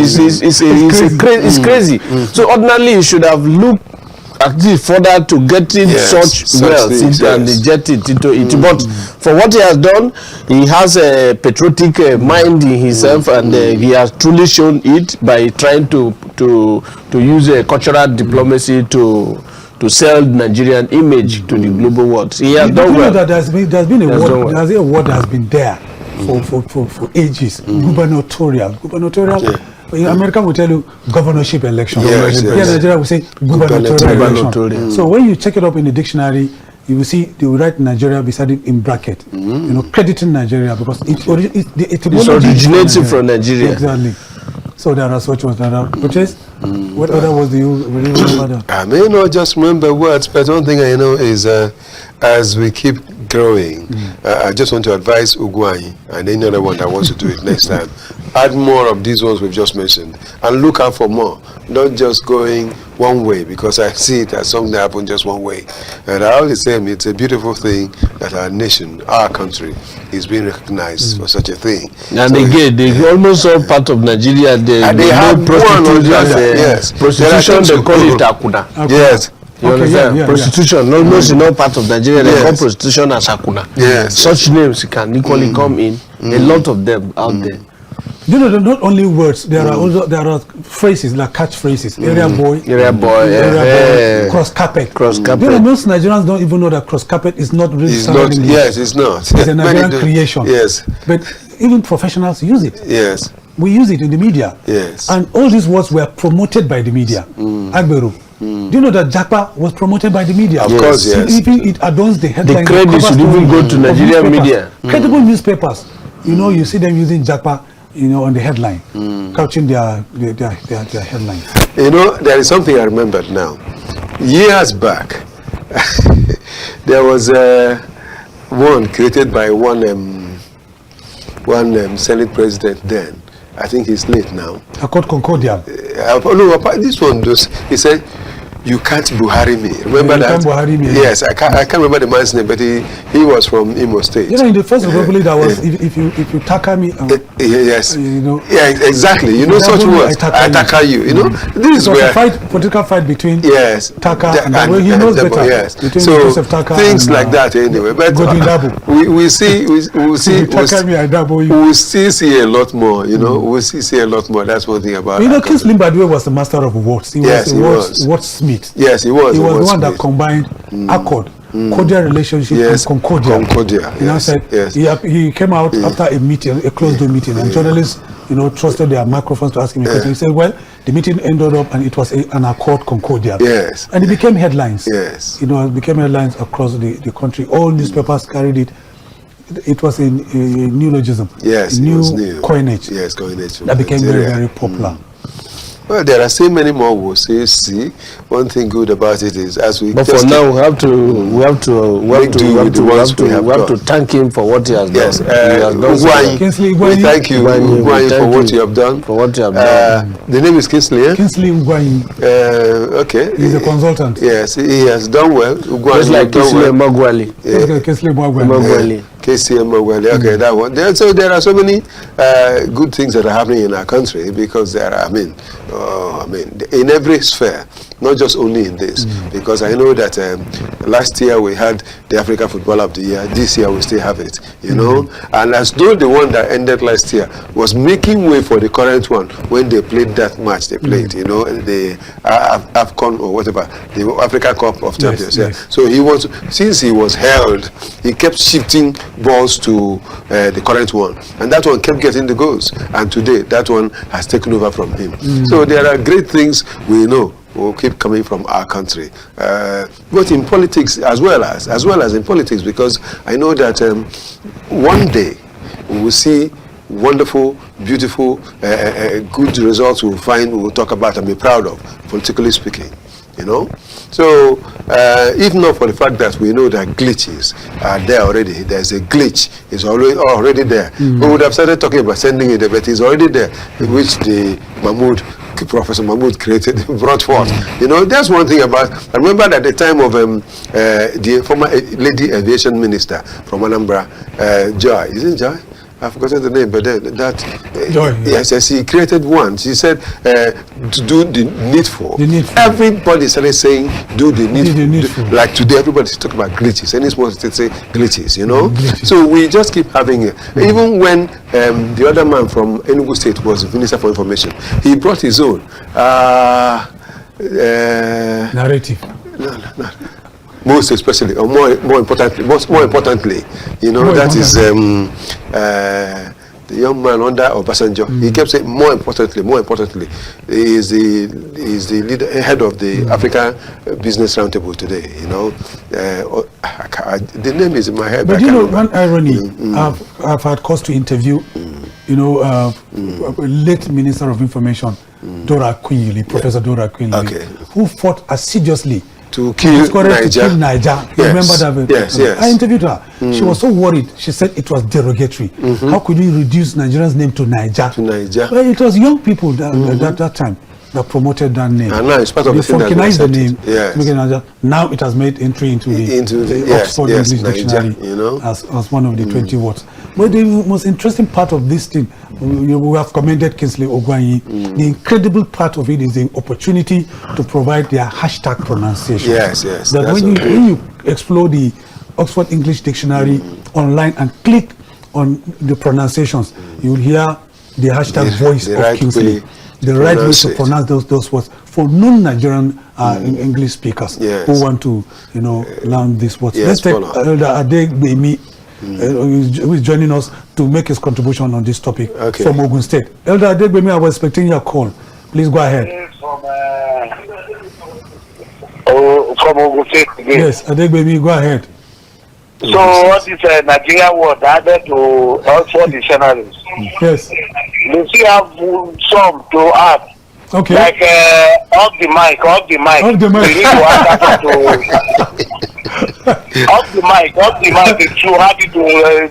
[SPEAKER 3] crazy. So ordinarily, you should have looked at least further to getting such wealth and inject it into it. But for what he has done, he has a patriotic mind in himself, and he has truly shown it by trying to use a cultural diplomacy to sell Nigerian image to the global world. He has done well.
[SPEAKER 1] That there's been a word that has been there for ages. Gubernatorial. In America will tell you governorship election. Here in Nigeria will say gubernatorial election. So when you check it up in the dictionary, you will see they will write Nigeria beside it in bracket. You know, crediting Nigeria because it
[SPEAKER 3] originated from Nigeria.
[SPEAKER 1] Exactly. So there are such ones that are purchased. What other was do you remember?
[SPEAKER 2] I may not just remember words, but one thing I know is as we keep growing, I just want to advise Ugwai and any other one that wants to do it next time, add more of these ones we've just mentioned and look out for more, not just going one way, because I see it as something that happened just one way. And I always say it's a beautiful thing that our nation, our country, is being recognized for such a thing.
[SPEAKER 3] And so again, they almost all part of Nigeria, they have prostitution, they call it akuna.
[SPEAKER 2] Yes.
[SPEAKER 3] You understand? Prostitution, almost in all parts of Nigeria, they call prostitution as akuna.
[SPEAKER 2] Yes.
[SPEAKER 3] Such names can equally come in. A lot of them out there.
[SPEAKER 1] You know, not only words, there are phrases like catchphrases. Area boy, cross carpet. You know, most Nigerians don't even know that cross carpet is not really
[SPEAKER 2] English. Yes, it's not.
[SPEAKER 1] It's a Nigerian creation.
[SPEAKER 2] Yes.
[SPEAKER 1] But even professionals use it.
[SPEAKER 2] Yes.
[SPEAKER 1] We use it in the media.
[SPEAKER 2] Yes.
[SPEAKER 1] And all these words were promoted by the media. Agberu. Do you know that Japa was promoted by the media?
[SPEAKER 2] Of course, yes.
[SPEAKER 1] Even it adorns the headline.
[SPEAKER 3] The credit should even go to Nigerian media.
[SPEAKER 1] Credible newspapers. You know, you see them using Japa, you know, on the headline, couching their headline.
[SPEAKER 2] You know, there is something I remembered now. Years back, there was one created by one Senate president then. I think he's late now.
[SPEAKER 1] I called Concordia.
[SPEAKER 2] No, this one does. He said, "You can't Buhari me." Remember that?
[SPEAKER 1] Buhari me.
[SPEAKER 2] Yes, I can't remember the man's name, but he was from Imo State.
[SPEAKER 1] You know, in the first republic, that was if you tackle me.
[SPEAKER 2] Yes.
[SPEAKER 1] You know.
[SPEAKER 2] Yeah, exactly. You know such words. I tackle you. You know, this is where
[SPEAKER 1] political fight between
[SPEAKER 2] Taka
[SPEAKER 1] and he knows better.
[SPEAKER 2] Yes.
[SPEAKER 1] Between
[SPEAKER 2] so
[SPEAKER 1] Joseph Taka
[SPEAKER 2] things
[SPEAKER 1] and,
[SPEAKER 2] like that anyway. But we still see a lot more. You know, we still see a lot more. That's one thing about.
[SPEAKER 1] You know, Alison-Madueke was the master of words. He was a wordsmith.
[SPEAKER 2] Yes, he was.
[SPEAKER 1] He was the one that combined accord, cordial relationship, and concordia.
[SPEAKER 2] Concordia.
[SPEAKER 1] You know, said he came out after a meeting, a closed door meeting, and journalists trusted their microphones to ask him a question. He said, well, the meeting ended up and it was an accord concordial.
[SPEAKER 2] Yes.
[SPEAKER 1] And it became headlines.
[SPEAKER 2] Yes.
[SPEAKER 1] It became headlines across the country. All newspapers carried it. It was a neologism.
[SPEAKER 2] Yes,
[SPEAKER 1] new coinage.
[SPEAKER 2] Yes, coinage.
[SPEAKER 1] That became very, very popular.
[SPEAKER 2] Well, there are so many more we'll say. See, one thing good about it is as we.
[SPEAKER 3] But for now, we have to thank him for what he has done.
[SPEAKER 2] Yes,
[SPEAKER 3] he has done
[SPEAKER 1] Kingsley
[SPEAKER 2] we thank you, Ugwanyi, for what you have done.
[SPEAKER 3] For what you have done.
[SPEAKER 2] The name is Kingsley. Eh?
[SPEAKER 1] Kingsley Ugwanyi.
[SPEAKER 2] Okay.
[SPEAKER 1] He's a consultant.
[SPEAKER 2] Yes, he has done well. Ugwanyi,
[SPEAKER 3] just like Kingsley Macauley.
[SPEAKER 1] Kingsley Macauley.
[SPEAKER 2] Okay, that one. So there are so many good things that are happening in our country because there are, in every sphere, not just only in this. Because I know that last year we had the African Footballer of the Year. This year we still have it, And as though the one that ended last year was making way for the current one when they played that match they played, the AFCON or whatever, the Africa Cup of Champions.
[SPEAKER 1] Yes.
[SPEAKER 2] So since he was held, he kept shifting balls to the current one, and that one kept getting the goals, and today that one has taken over from him. So there are great things we know will keep coming from our country, both in politics as well as in politics, because I know that one day we will see wonderful, beautiful, good results we will talk about and be proud of, politically speaking. So if not for the fact that we know that glitches are there already, there's a glitch, it's already there. We would have started talking about sending it, but it's already there, which Professor Mahmoud brought forth. That's one thing about. I remember at the time of the former lady aviation minister from Anambra, Joy, isn't Joy? I've forgotten the name, but
[SPEAKER 1] Joy,
[SPEAKER 2] yes, he created one. She said to do the needful. Everybody started saying do the needful. Like today, everybody's talking about glitches. Any small state say glitches,
[SPEAKER 1] Glitches.
[SPEAKER 2] So we just keep having it. Even when the other man from Enugu State was the Minister for Information, he brought his own
[SPEAKER 1] narrative.
[SPEAKER 2] No. Most especially, or more importantly, that is the young man under Obasanjo. He kept saying, more importantly, he is the leader, head of the African Business Roundtable today. The name is in my head.
[SPEAKER 1] But one irony, I've had cause to interview, late Minister of Information, Dora Akunyili, Professor Dora Akunyili, who fought assiduously
[SPEAKER 2] to kill Niger.
[SPEAKER 1] You remember that?
[SPEAKER 2] Yes.
[SPEAKER 1] I interviewed her. She was so worried. She said it was derogatory. How could you reduce Nigerians' name to Niger? Well, it was young people that time that promoted that name.
[SPEAKER 2] And now it's part of the thing that was
[SPEAKER 1] the name.
[SPEAKER 2] Yes.
[SPEAKER 1] Now it has made entry into the Oxford English Dictionary as one of the 20 words. But the most interesting part of this thing, we have commended Kingsley Ugwanyi. The incredible part of it is the opportunity to provide their hashtag pronunciation.
[SPEAKER 2] Yes.
[SPEAKER 1] That when you explore the Oxford English Dictionary online and click on the pronunciations, you'll hear the hashtag voice of Kingsley. The right way to pronounce those words for non-Nigerian English speakers who want to, learn these words. Let's take Elder Adegbemi, who is joining us to make his contribution on this topic from Ogun State. Elder Adegbemi, I was expecting your call. Please go ahead.
[SPEAKER 5] From Ogun State again.
[SPEAKER 1] Yes, Adegbemi, go ahead.
[SPEAKER 5] So what is a Nigerian word added to Oxford dictionaries?
[SPEAKER 1] Yes.
[SPEAKER 5] They still have some to add.
[SPEAKER 1] Okay.
[SPEAKER 5] Like off the mic. We need to add that to off the mic. To add it to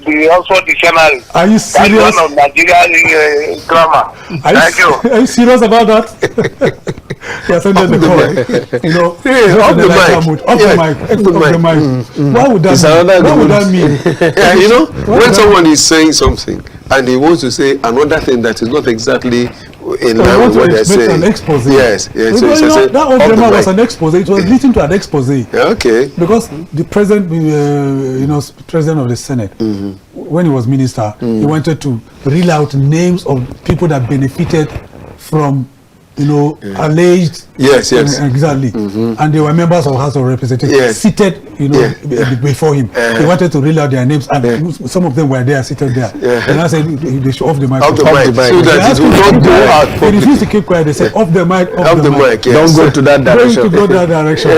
[SPEAKER 5] the Oxford dictionary.
[SPEAKER 1] Are you serious?
[SPEAKER 5] That's one of Nigerian grammar. Thank you.
[SPEAKER 1] Are you serious about that? Yes, the call. Off the mic. What would that mean?
[SPEAKER 2] When someone is saying something and he wants to say another thing that is not exactly in line with what they're saying.
[SPEAKER 1] An expose.
[SPEAKER 2] Yes.
[SPEAKER 1] That off was an expose. It was leading to an expose.
[SPEAKER 2] Okay.
[SPEAKER 1] Because the president, president of the Senate, when he was minister, he wanted to reel out names of people that benefited from alleged.
[SPEAKER 2] Yes.
[SPEAKER 1] Exactly. And they were members of House of Representatives seated, before him. He wanted to read out their names, and some of them were there, seated there. And I said they should off the mic.
[SPEAKER 2] Off the mic, so that it will not go out.
[SPEAKER 1] They refused to keep quiet. They said off the mic,
[SPEAKER 2] off the mic.
[SPEAKER 3] Don't go to that direction.
[SPEAKER 1] Going to go that direction.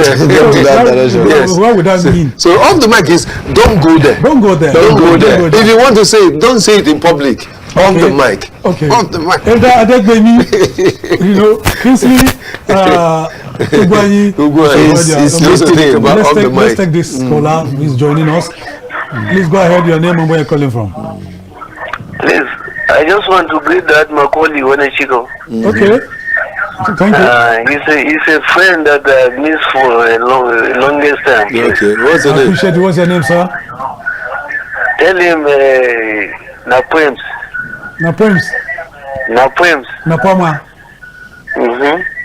[SPEAKER 1] What would that mean?
[SPEAKER 2] So off the mic is don't go there.
[SPEAKER 1] Don't go there.
[SPEAKER 2] Don't go there. If you want to say it, don't say it in public. On the mic.
[SPEAKER 1] Okay.
[SPEAKER 2] On the mic.
[SPEAKER 1] Elder Adegbemi, Kingsley, Ugwayi.
[SPEAKER 2] He's listening about on the mic.
[SPEAKER 1] Let's take this caller who is joining us. Please go ahead, your name and where you're calling from.
[SPEAKER 6] Please, I just want to greet that Macauley Hunohashi.
[SPEAKER 1] Okay. Thank you.
[SPEAKER 6] He's a friend that I miss for a longest time.
[SPEAKER 2] Okay. What's your name?
[SPEAKER 1] I appreciate it. What's your name, sir?
[SPEAKER 6] Tell him Napoems.
[SPEAKER 1] Napoems. Napoma.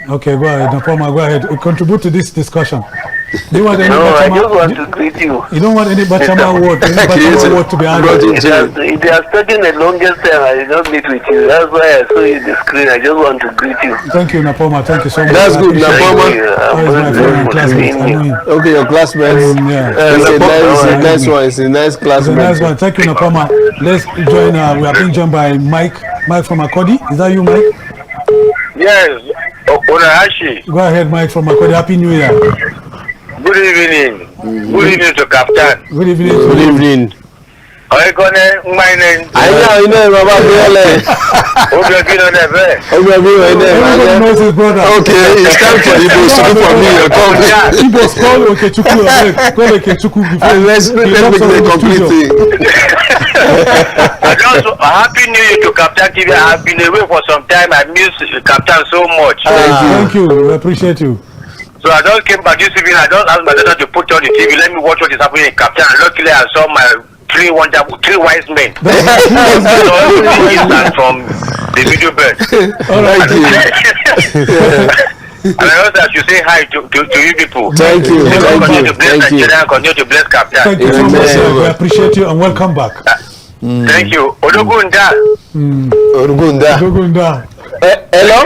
[SPEAKER 1] Okay, go ahead, Napoma. Go ahead. Contribute to this discussion. Do you want any
[SPEAKER 6] I just want to greet you.
[SPEAKER 1] You don't want any Bachama word to be added?
[SPEAKER 6] It has taken the longest time I did not meet with you. That's why I saw you in the screen. I just want to greet you.
[SPEAKER 1] Thank you, Napoma. Thank you so much.
[SPEAKER 2] That's good, Napoma.
[SPEAKER 3] Okay, your classmates. It's a nice one. It's a nice classmate.
[SPEAKER 1] It's a nice one. Thank you, Napoma. Let's join. We are being joined by Mike from Macauley. Is that you, Mike?
[SPEAKER 4] Yes, Hunohashi.
[SPEAKER 1] Go ahead, Mike from Macauley. Happy New Year.
[SPEAKER 4] Good evening. Good evening to Captain.
[SPEAKER 1] Good evening.
[SPEAKER 3] Good evening.
[SPEAKER 4] My name.
[SPEAKER 3] I know, Baba Biole.
[SPEAKER 1] Everybody knows his brother.
[SPEAKER 2] Okay, it's time for Igbos to look for me.
[SPEAKER 1] Igbos call Okechukwu. Call Okechukwu before.
[SPEAKER 2] Let's make the complete thing.
[SPEAKER 4] Happy New Year to Captain TV. I have been away for some time. I miss Captain so much.
[SPEAKER 1] Thank you. We appreciate you.
[SPEAKER 4] So I just came back this evening. I just asked my daughter to put on the TV. Let me watch what is happening in Captain. And luckily I saw my three wise men. From the video bird.
[SPEAKER 1] All right.
[SPEAKER 4] And I also should say hi to you people.
[SPEAKER 3] Thank you.
[SPEAKER 4] Continue to bless Nigeria. Continue to bless Captain.
[SPEAKER 1] Thank you so much. We appreciate you and welcome back.
[SPEAKER 4] Thank you. Odogunda.
[SPEAKER 3] Hello?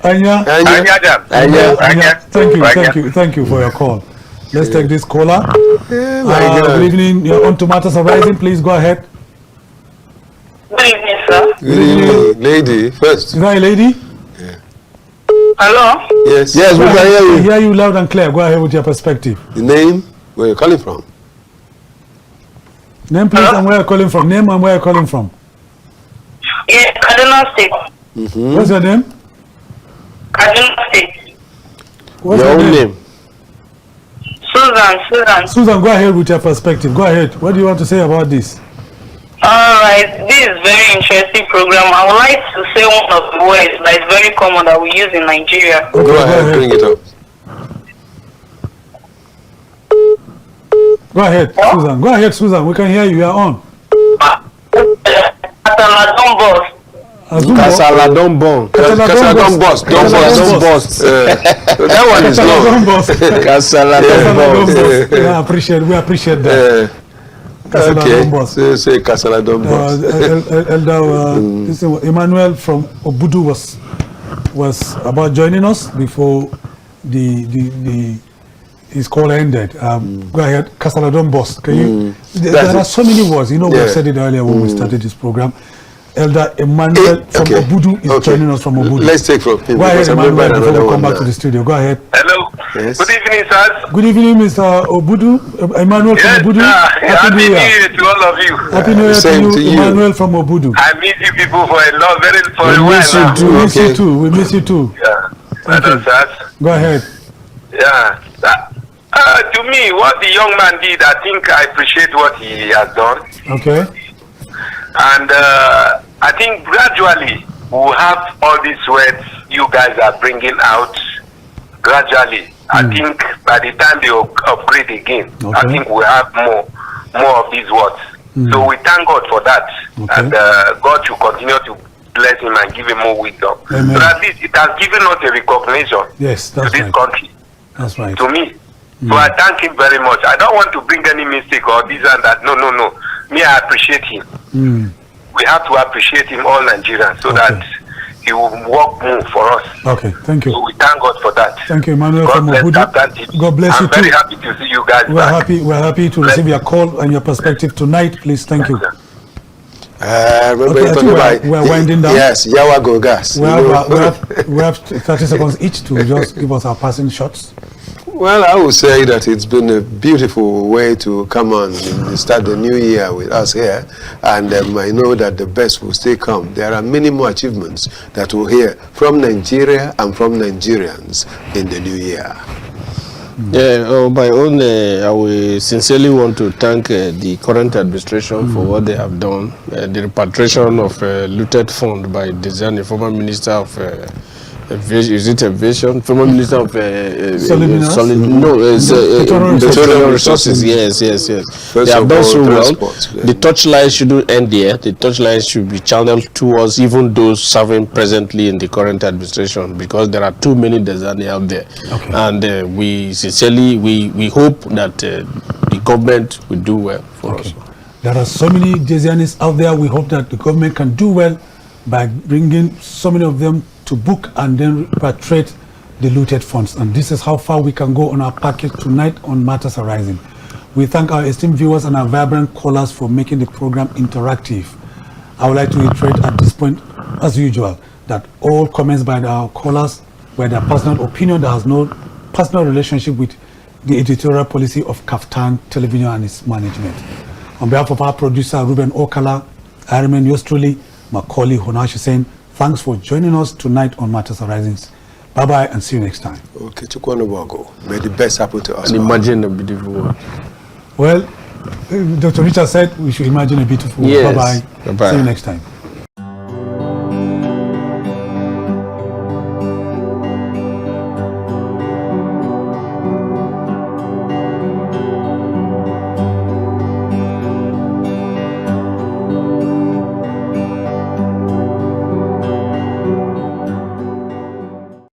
[SPEAKER 1] Anya. Thank you for your call. Let's take this caller. Good evening. You're on to Matters Arising. Please go ahead.
[SPEAKER 6] Good evening, sir.
[SPEAKER 2] Good evening, lady. First.
[SPEAKER 1] Is that a lady?
[SPEAKER 2] Yeah.
[SPEAKER 6] Hello?
[SPEAKER 2] Yes.
[SPEAKER 3] Yes, we can hear you.
[SPEAKER 1] I hear you loud and clear. Go ahead with your perspective.
[SPEAKER 2] The name, where you're calling from?
[SPEAKER 1] Name, please, and where you're calling from. Name and where you're calling from.
[SPEAKER 6] Yeah, Kaduna State.
[SPEAKER 1] What's your name?
[SPEAKER 6] Kaduna State.
[SPEAKER 1] What's
[SPEAKER 3] Your own name?
[SPEAKER 6] Susan,
[SPEAKER 1] go ahead with your perspective. Go ahead. What do you want to say about this?
[SPEAKER 6] Alright, this is a very interesting program. I would like to say one of the words that is very common that we use in Nigeria.
[SPEAKER 1] Okay,
[SPEAKER 2] go ahead, bring it up.
[SPEAKER 1] Go ahead, Susan. Go ahead, Susan. We can hear you. You are on.
[SPEAKER 3] Casaladon Bon.
[SPEAKER 2] Casaladon Bust. That one is long.
[SPEAKER 3] Casaladon Bust.
[SPEAKER 1] We appreciate that.
[SPEAKER 2] Okay. Say Casaladon Bust.
[SPEAKER 1] Emmanuel from Obudu was about joining us before his call ended. Go ahead, Casaladon Bust. Can you? There are so many words. We said it earlier when we started this program. Elder Emmanuel from Obudu is joining us from Obudu.
[SPEAKER 2] Let's take from him.
[SPEAKER 1] Go ahead, Emmanuel, before we come back to the studio. Go ahead.
[SPEAKER 4] Hello.
[SPEAKER 2] Yes.
[SPEAKER 4] Good evening, sir.
[SPEAKER 1] Good evening, Mr. Obudu. Emmanuel from Obudu.
[SPEAKER 4] Happy New Year to all of you.
[SPEAKER 1] Happy New Year to you, Emmanuel from Obudu.
[SPEAKER 4] I miss you people for a while
[SPEAKER 1] We miss you too. We miss you too.
[SPEAKER 4] Yeah.
[SPEAKER 1] Go ahead.
[SPEAKER 4] Yeah. To me, what the young man did, I think I appreciate what he has done.
[SPEAKER 1] Okay.
[SPEAKER 4] And I think gradually we'll have all these words you guys are bringing out gradually. I think by the time they upgrade again, I think we'll have more of these words. So we thank God for that. And God should continue to bless him and give him more wisdom.
[SPEAKER 1] Amen.
[SPEAKER 4] So at least it has given us a recognition to this country.
[SPEAKER 1] That's right.
[SPEAKER 4] To me. So I thank him very much. I don't want to bring any mistake or this and that. No. Me, I appreciate him. we have to appreciate him, all Nigerians, so that he will work more for us.
[SPEAKER 1] Okay, thank you.
[SPEAKER 4] So we thank God for that.
[SPEAKER 1] Thank you, Emmanuel.
[SPEAKER 4] God bless
[SPEAKER 1] KAFTAN. God bless you too.
[SPEAKER 4] I'm very happy to see you guys back.
[SPEAKER 1] We're happy to receive your call and your perspective tonight. Please, thank you.
[SPEAKER 2] We're
[SPEAKER 1] winding down.
[SPEAKER 2] Yes, Yawa go gas.
[SPEAKER 1] We have 30 seconds each to just give us our passing shots.
[SPEAKER 2] Well, I would say that it's been a beautiful way to come on and start the new year with us here. And I know that the best will still come. There are many more achievements that we'll hear from Nigeria and from Nigerians in the new year.
[SPEAKER 3] Yeah, by own, I will sincerely want to thank the current administration for what they have done. The repatriation of looted fund by Diezani, former minister of is it aviation? Former minister of
[SPEAKER 1] petroleum
[SPEAKER 3] resources. Yes. They have done so well. The touchline shouldn't end there. The touchline should be channeled towards even those serving presently in the current administration, because there are too many Diezani out there. And we sincerely we hope that the government will do well for us.
[SPEAKER 1] There are so many Diezani's out there. We hope that the government can do well by bringing so many of them to book and then repatriate the looted funds. And this is how far we can go on our package tonight on Matters Arising. We thank our esteemed viewers and our vibrant callers for making the program interactive. I would like to reiterate at this point, as usual, that all comments by our callers were their personal opinion that has no personal relationship with the editorial policy of KAFTAN Television and its management. On behalf of our producer, Ruben Okala, I remain yours truly, Macauley Hunohashi, saying thanks for joining us tonight on Matters Arising. Bye-bye and see you next time.
[SPEAKER 2] Okechukwu Onubogbu. May the best happen to us.
[SPEAKER 3] And imagine a beautiful world.
[SPEAKER 1] Well, Dr. Richard said we should imagine a beautiful world.
[SPEAKER 3] Yes.
[SPEAKER 1] Bye-bye. See you next time.